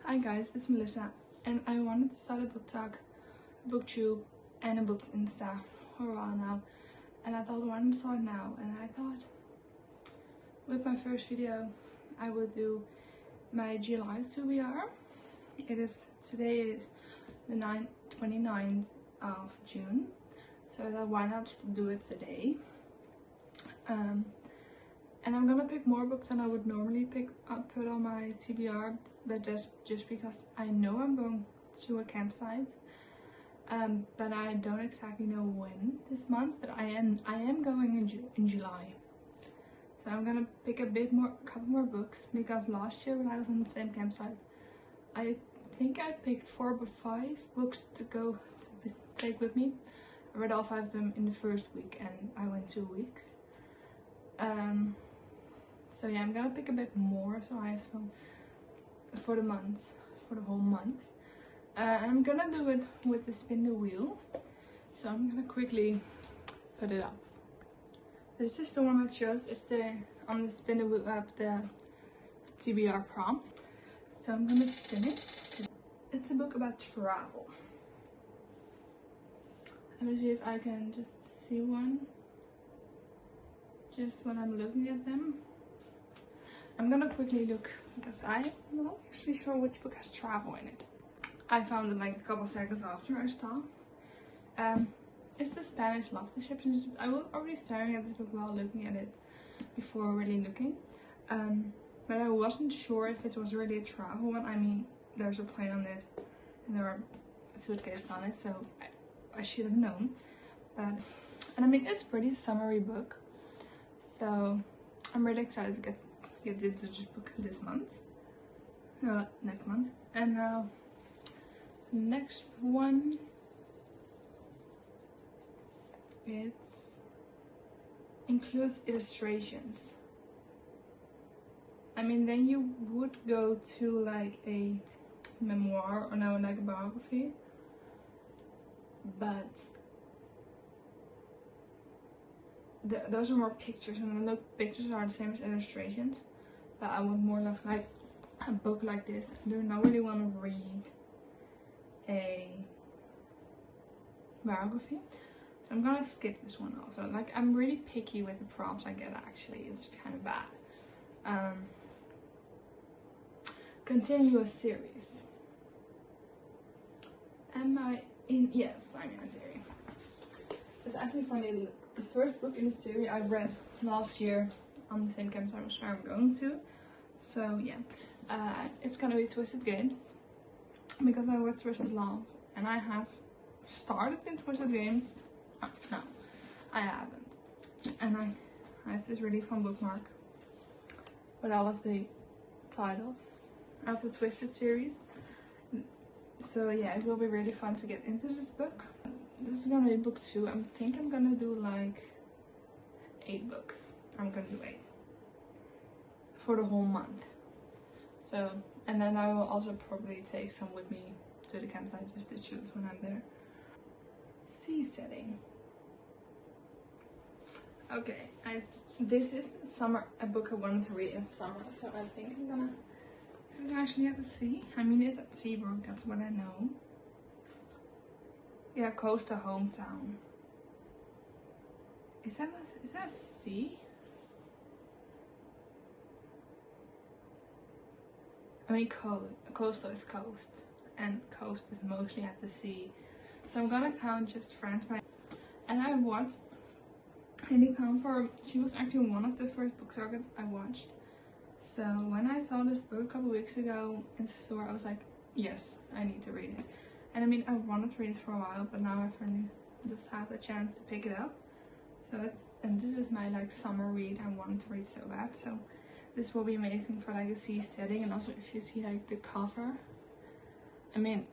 Hi guys, it's Melissa, and I wanted to start a book talk, booktube, and a book Insta for a while now. And I thought I wanted to start now, and I thought with my first video I will do my July TBR. Today is the 29th of June, so I thought why not just do it today. And I'm gonna pick more books than I would normally put on my TBR, but just because I know I'm going to a campsite, but I don't exactly know when this month, but I am going in July. So I'm gonna pick a couple more books, because last year when I was on the same campsite, I think I picked 4 or 5 books to take with me. I read all 5 of them in the first week, and I went 2 weeks. So yeah, I'm gonna pick a bit more, so I have some for the whole month. And I'm gonna do it with the spin the wheel. So I'm gonna quickly put it up. This is the one I chose. It's on the spin the wheel app, the TBR prompts. So I'm gonna spin it. It's a book about travel. Let me see if I can just see one. Just when I'm looking at them. I'm gonna quickly look, because I'm not actually sure which book has travel in it. I found it like a couple seconds after I stopped. It's the Spanish love description. I was already staring at this book while looking at it before really looking. But I wasn't sure if it was really a travel one. I mean, there's a plane on it and there are suitcases on it, so I should have known. And I mean, it's a pretty summery book. So I'm really excited to get into this book this month. Next month. And now the next one, includes illustrations. I mean, then you would go to like a memoir, or no, like a biography, but those are more pictures, and the pictures are the same as illustrations. But I would more love like a book like this. I do not really want to read a biography, so I'm gonna skip this one also. Like, I'm really picky with the prompts I get, actually. It's kind of bad. Continuous series. Am I in? Yes, I'm in a series. It's actually funny. The first book in the series I read last year on the same campsite where I'm going to. So yeah, it's gonna be Twisted Games, because I read Twisted Love, and I have started in Twisted Games. No, I haven't. And I have this really fun bookmark with all of the titles of the Twisted series. So yeah, it will be really fun to get into this book. This is gonna be book 2. I think I'm gonna do like 8 books. I'm gonna do 8 for the whole month. So, and then I will also probably take some with me to the campsite just to choose when I'm there. Sea setting. Okay, this is a book I wanted to read in summer, so I think I'm gonna. This is actually at the sea. I mean, it's at Seabrook, that's what I know. Yeah, coast to hometown. Is that a sea? I mean, coastal is coast, and coast is mostly at the sea. So I'm gonna count just French. And I watched Haley Palmer. She was actually one of the first book circuits I watched. So when I saw this book a couple weeks ago in the store, I was like, yes, I need to read it. And I mean, I wanted to read it for a while, but now I finally just had the chance to pick it up. So and this is my like summer read I wanted to read so bad. So this will be amazing for like a sea setting. And also, if you see like the cover, I mean,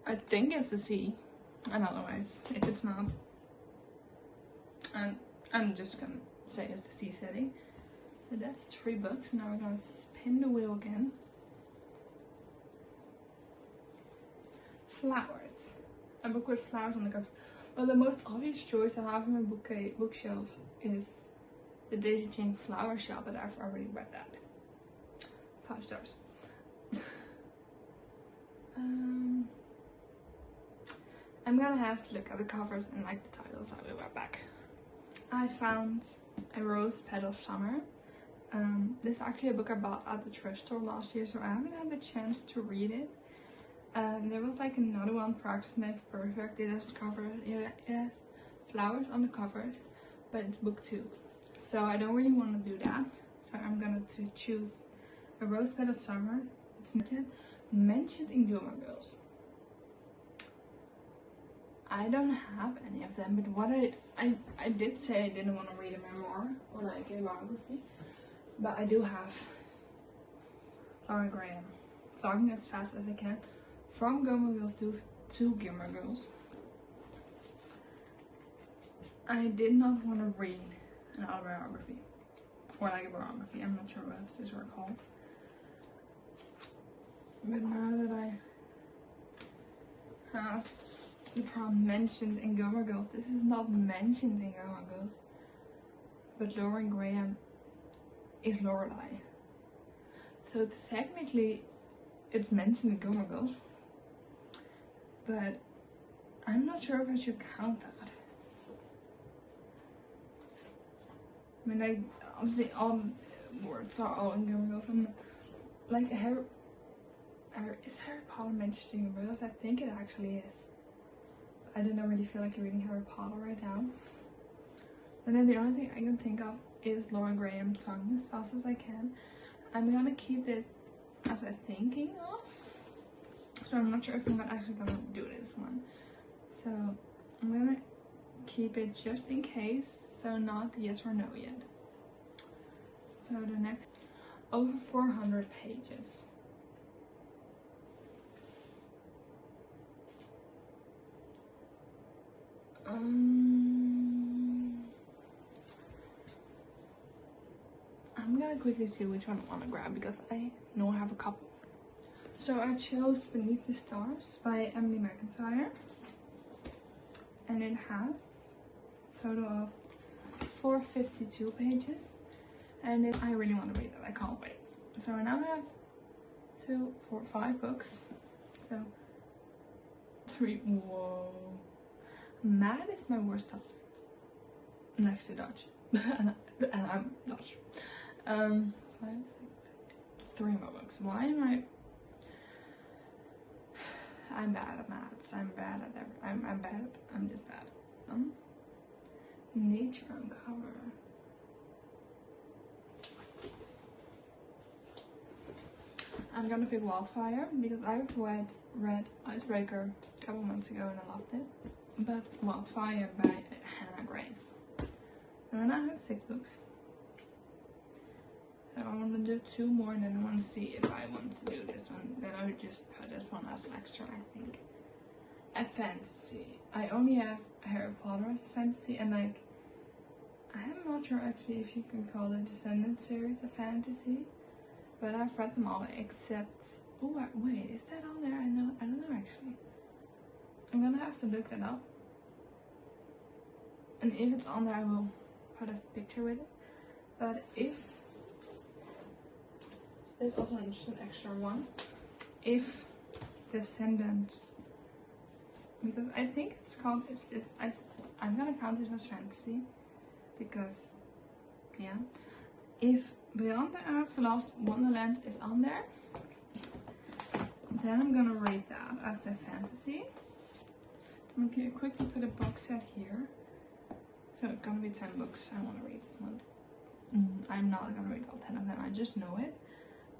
I think it's the sea, and otherwise if it's not, and I'm just gonna say it's the sea setting. So that's 3 books. Now we're gonna spin the wheel again. Flowers. A book with flowers on the cover. Well, the most obvious choice I have on my bookshelf is The Daisy Chain Flower Shop, but I've already read that. 5 stars. I'm gonna have to look at the covers and like the titles. I'll be right back. I found A Rose Petal Summer. This is actually a book I bought at the thrift store last year, so I haven't had the chance to read it. There was like another one, Practice Makes Perfect. It has flowers on the covers, but it's book 2, so I don't really want to do that. So I'm gonna choose A Rose Petal Summer. It's mentioned in Gilmore Girls. I don't have any of them, but what I did say I didn't want to read a memoir or like a biography, but I do have Lauren Graham, Talking as Fast as I Can, From Gilmore Girls to Gilmore Girls. I did not want to read an autobiography or like a biography. I'm not sure what these were called, but now that I have the prom mentioned in Gilmore Girls, this is not mentioned in Gilmore Girls, but Lauren Graham is Lorelai, so technically it's mentioned in Gilmore Girls, but I'm not sure if I should count that. I mean, like, obviously all words are all in Gilmore Girls, and like is Harry Potter mentioned in Gilmore Girls? I think it actually is. I don't really feel like reading Harry Potter right now. And then the only thing I can think of is Lauren Graham, Talking as Fast as I Can. I'm gonna keep this as a thinking of, so I'm not sure if I'm actually gonna do this one. So I'm gonna keep it just in case, so not yes or no yet. So the next, over 400 pages. I'm gonna quickly see which one I want to grab because I know I have a couple. So I chose Beneath the Stars by Emily McIntyre, and it has a total of 452 pages, and I really want to read it. I can't wait. So I now have 2, 4, 5 books. So 3. Whoa. Math is my worst subject next to Dutch, and I'm Dutch. 5, 6, 3 more books. Why am I'm bad at maths. I'm bad at I'm just bad. Nature on cover. I'm gonna pick Wildfire because I read Icebreaker a couple months ago and I loved it. But Wildfire by Hannah Grace. And then I have 6 books. So I want to do 2 more, and then I want to see if I want to do this one. Then I would just put this one as extra, I think. A fantasy. I only have Harry Potter as a fantasy, and like, I'm not sure actually if you can call the Descendants series a fantasy, but I've read them all except. Oh wait, is that on there? I don't know actually. I'm gonna have to look that up, and if it's on there I will put a picture with it. But if there's also just an extra one, if Descendants, because I think it's called I'm gonna count this as fantasy because yeah, if Beyond the Arab's Lost Wonderland is on there, then I'm gonna rate that as a fantasy. I'm gonna quickly put a box set here. So it's gonna be 10 books I want to read this month. I'm not gonna read all 10 of them, I just know it.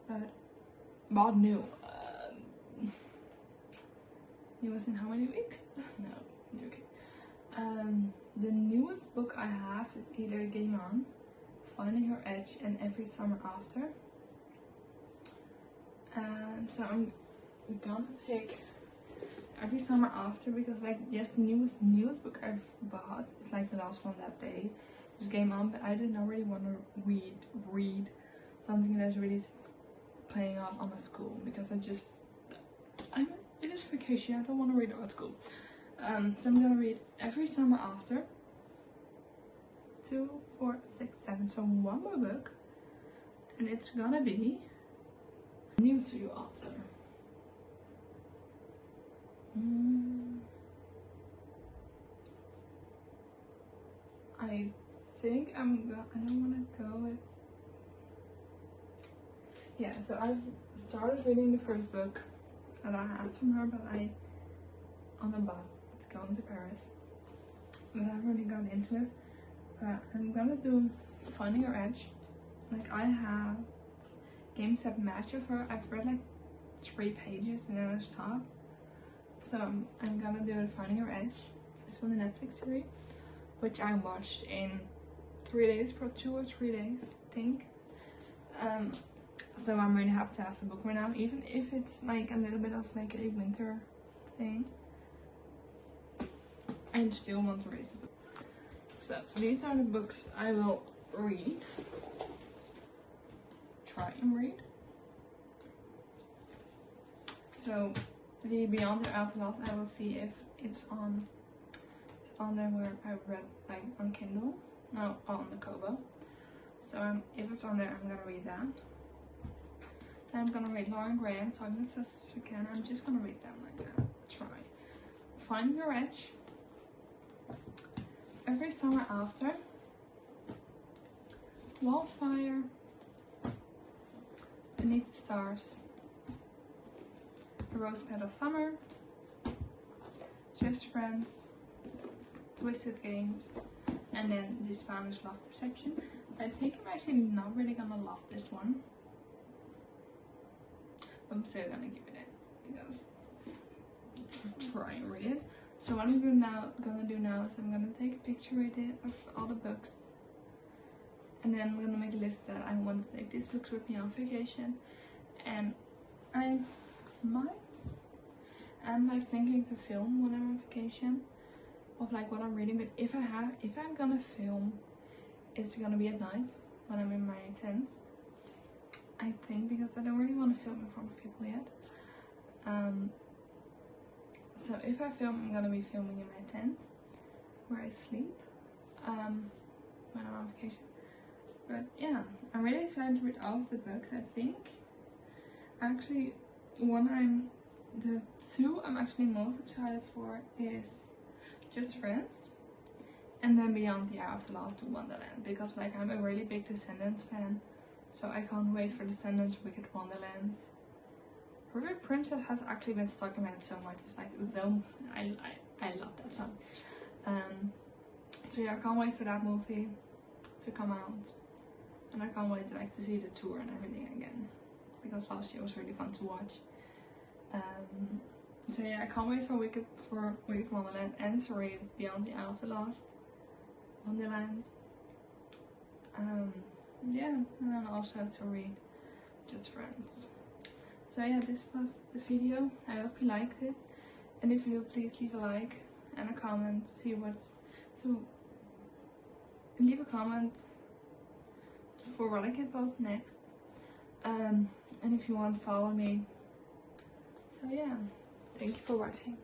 But Bob knew. He was in how many weeks? No, I'm joking. The newest book I have is either Game On, Finding Your Edge, and Every Summer After. So I'm gonna pick Every Summer After because, like, yes, the newest book I've bought is like the last one that day. It's Game On, but I didn't really want to read something that's really playing off on a school because it is vacation. I don't want to read about school. So I'm gonna read Every Summer After. 2, 4, 6, 7. So 1 more book, and it's gonna be New to You Author. I think I don't want to go with. Yeah, so I've started reading the first book that I had from her, but on the bus going to Paris. But I haven't really got into it. But I'm gonna do Finding Your Edge. Like, I have Game Set Match of her. I've read like 3 pages and then I stopped. So I'm gonna do Finding Your Edge. It's from the Netflix series, which I watched in 3 days, for 2 or 3 days, I think. So I'm really happy to have the book right now, even if it's like a little bit of like a winter thing. I still want to read the book. So these are the books I will read. Try and read. So the Beyond the Outlast, I will see if it's on there where I read like on Kindle, no, on the Kobo. So if it's on there, I'm gonna read that. Then I'm gonna read Lauren Graham, Talking as Fast as I Can. I'm just gonna read them like that. Try. Finding Your Edge. Every Summer After. Wildfire. Beneath the Stars. A Rose Petal Summer. Just Friends. Twisted Games. And then the Spanish Love Deception. I think I'm actually not really gonna love this one. I'm still gonna give it because try and read it. So what I'm gonna do now is I'm gonna take a picture with it of all the books, and then I'm gonna make a list that I want to take these books with me on vacation. And I'm like thinking to film when I'm on vacation of like what I'm reading, but if I'm gonna film, it's gonna be at night when I'm in my tent, I think, because I don't really want to film in front of people yet. So if I film, I'm gonna be filming in my tent where I sleep when I'm on vacation. But yeah, I'm really excited to read all of the books. I think actually the 2 I'm actually most excited for is Just Friends, and then Beyond the Outlast to Wonderland, because like I'm a really big Descendants fan, so I can't wait for Descendants, Wicked Wonderlands. Perfect Princess has actually been stuck in my head so much. It's like I love that song. So yeah, I can't wait for that movie to come out, and I can't wait to see the tour and everything again, because last year was really fun to watch. So yeah, I can't wait for Wicked Wonderland and to read Beyond the Outlast Wonderland. Yeah, and then also to read Just Friends. So yeah, this was the video. I hope you liked it, and if you do, please leave a like and a comment leave a comment for what I can post next, and if you want, follow me. So yeah, thank you for watching.